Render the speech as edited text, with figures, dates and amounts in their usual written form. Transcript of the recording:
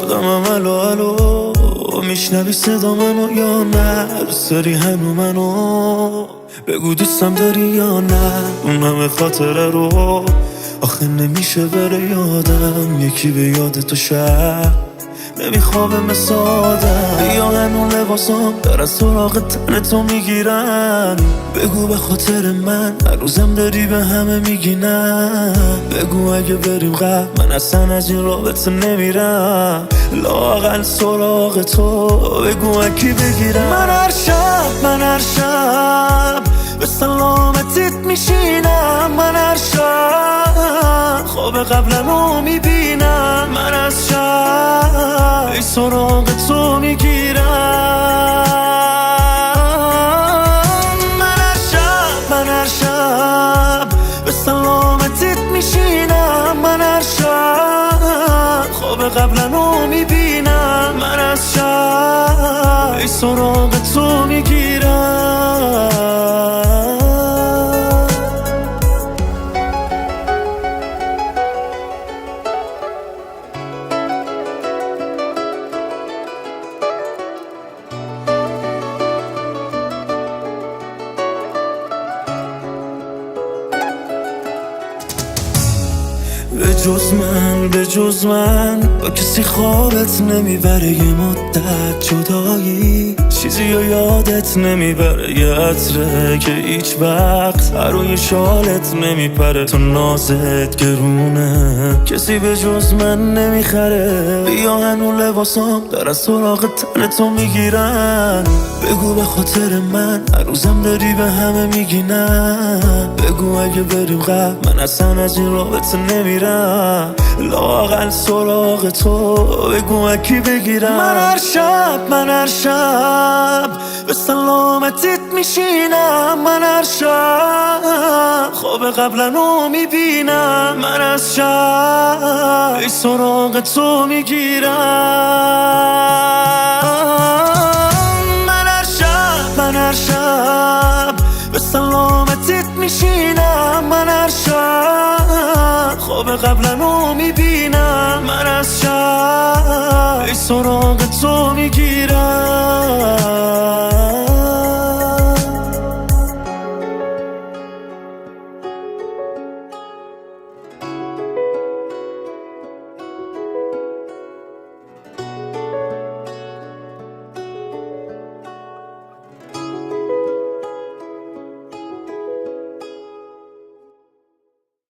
شدم الو الو، میشنوی صدا منو یا نه؟ دوست داری هنو منو؟ بگو دوستم داری یا نه؟ اون همه خاطره رو آخه نمیشه بره یادم، یکی به یاد تو شب نمیخوابه مثل آدم. بیا هنو لباسام در از سراغ تن تو میگیرن، بگو به خاطر من هر روزم داری به همه میگی نه. بگو اگه بریم قبل من اصلا از این رابطه نمیرم، لااقل سراغ تو بگو اکی بگیرم. من هر شب به سلامتیت میشینم، من هر شب خواب قبلمو میبینم، من از شب ای سراغ تو میگیرم. من هر شب به سلامتیت میشینم، من هر شب خواب قبلمو میبینم، من از شب ای سراغ تو میگیرم. به جز من با کسی خوابت نمیبره، یه مدت جدایی چیزی رو یادت نمیبره، یه عطره که هیچ وقت روی شالت نمیپره، تو نازت گرونه کسی به جز من نمیخره. بیا هنو لباسام در از سراغ تن تو میگیرن، بگو به خاطر من هر روزم داری به همه میگی نه. بگو اگه بریم قبل من اصلا از این رابطه نمیرم، لااقل سراغ تو بگو اکی بگیرم. من هر شب به سلامتیت میشینم، من هر شب خواب قبلنو میبینم، من از شب ای سراغ تو میگیرم. من هر شب به سلامتیت میشینم، من هر شب خواب قبلنو میبینم، من از شب ای سراغ تو میگیرم.